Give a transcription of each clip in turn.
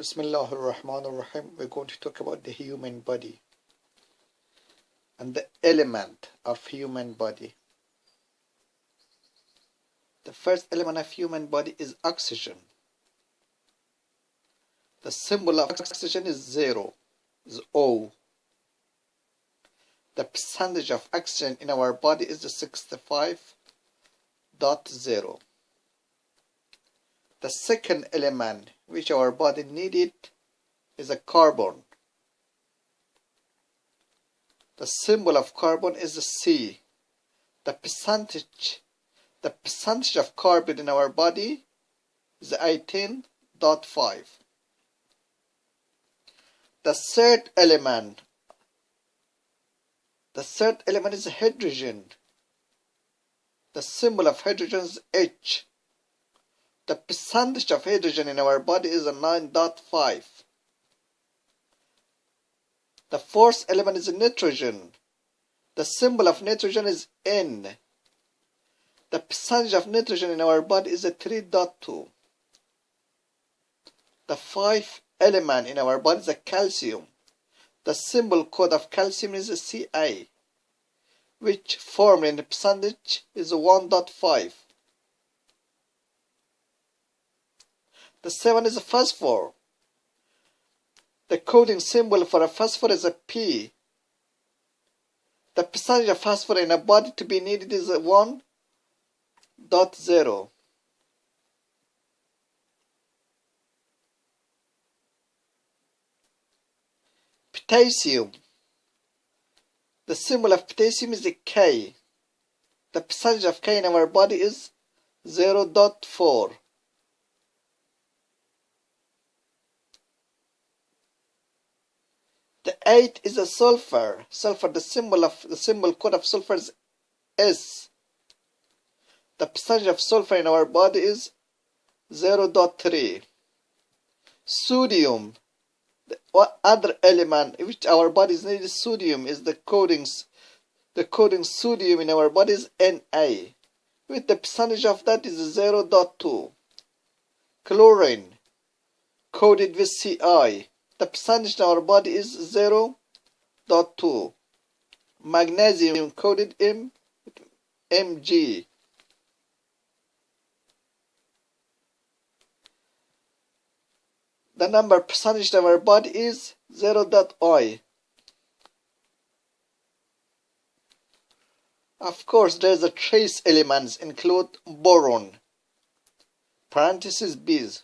Bismillahir Rahmanir Rahim. We're going to talk about the human body and the element of human body. The first element of human body is oxygen. The symbol of oxygen is zero, is O. The percentage of oxygen in our body is 65.0. The second element which our body needed is a carbon. The symbol of carbon is a C. The percentage of carbon in our body is 18.5. The third element is hydrogen. The symbol of hydrogen is H. The percentage of hydrogen in our body is 9.5. The fourth element is nitrogen. The symbol of nitrogen is N. The percentage of nitrogen in our body is 3.2. The fifth element in our body is calcium. The symbol code of calcium is Ca, which formula in the percentage is 1.5. The seventh is phosphor. The coding symbol for a phosphor is a P. The percentage of phosphor in a body to be needed is 1.0. Potassium. The symbol of potassium is a K. The percentage of K in our body is 0.4. The eighth is a sulfur. The symbol code of sulfur is S. The percentage of sulfur in our body is 0.3. Sodium. The other element which our bodies need is sodium. Is the coding sodium in our body is Na. With the percentage of that is 0.2. Chlorine, coded with Ci. The percentage in our body is 0.2. Magnesium coded in Mg. The number percentage in our body is 0.I. Of course, there is a trace elements include boron, parenthesis Bs,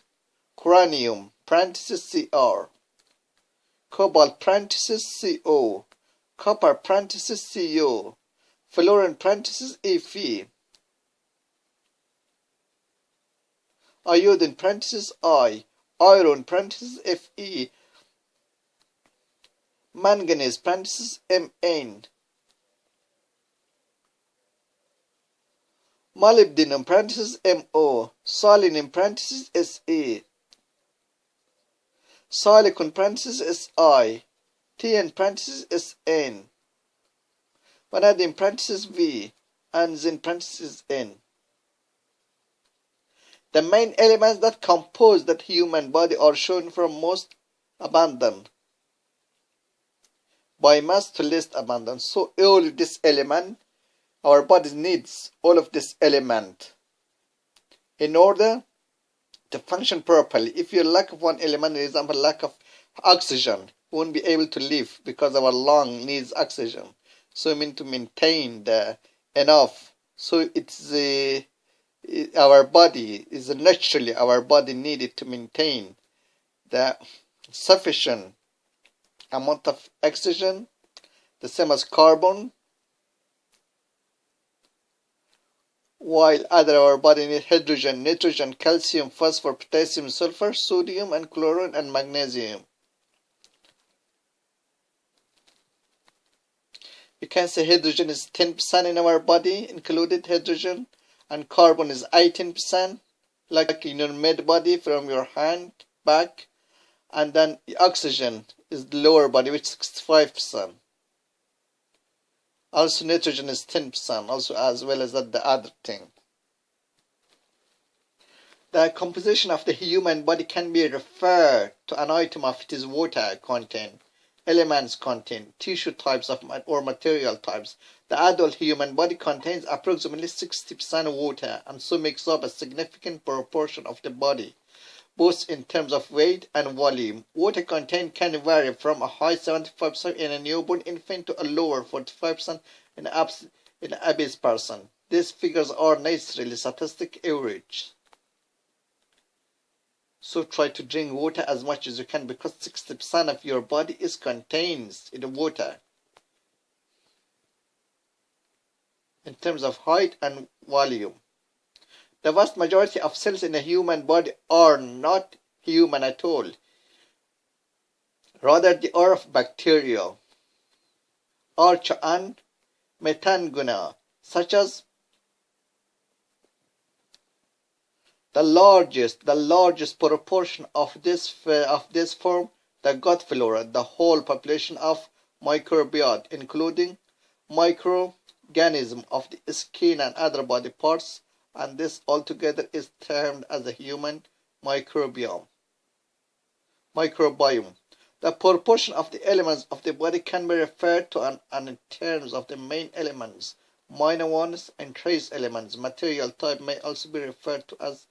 chromium, parenthesis Cr, cobalt, parenthesis Co, copper, parenthesis Co, fluorine, parenthesis Fe, iodine, parenthesis I, iron, parenthesis Fe, manganese, parenthesis Mn, molybdenum, parenthesis Mo, selenium, parenthesis Se, silicon, parenthesis Si, Tn, parenthesis Sn, vanadium, parenthesis V, and zinc, parenthesis N. The main elements that compose the human body are shown from most abundant by mass to least abundant. So all of this element, our body needs all of this element in order to function properly. If you lack of one element, for example, lack of oxygen, we won't be able to live because our lung needs oxygen. So we need to maintain the enough. So it's our body is naturally our body needed to maintain the sufficient amount of oxygen, the same as carbon, while our body needs hydrogen, nitrogen, calcium, phosphor, potassium, sulfur, sodium, and chlorine, and magnesium. You can say hydrogen is 10% in our body, included hydrogen, and carbon is 18%, like in your mid body from your hand back, and then oxygen is the lower body, which is 65%. Also nitrogen is 10%, also as well as the other thing. The composition of the human body can be referred to an item of its water content, elements content, tissue types or material types. The adult human body contains approximately 60% water and so makes up a significant proportion of the body, both in terms of weight and volume. Water content can vary from a high 75% in a newborn infant to a lower 45% in an obese person. These figures are necessarily statistic average. So try to drink water as much as you can because 60% of your body is contained in the water. In terms of height and volume. The vast majority of cells in the human body are not human at all. Rather, they are of bacteria, archaea and metangona, such as the largest proportion of this form the gut flora, the whole population of microbiota, including microorganisms of the skin and other body parts, and this altogether is termed as a human microbiome. The proportion of the elements of the body can be referred to in terms of the main elements, minor ones, and trace elements. Material type may also be referred to as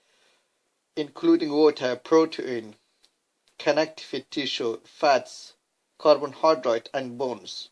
including water, protein, connective tissue, fats, carbohydrate, and bones.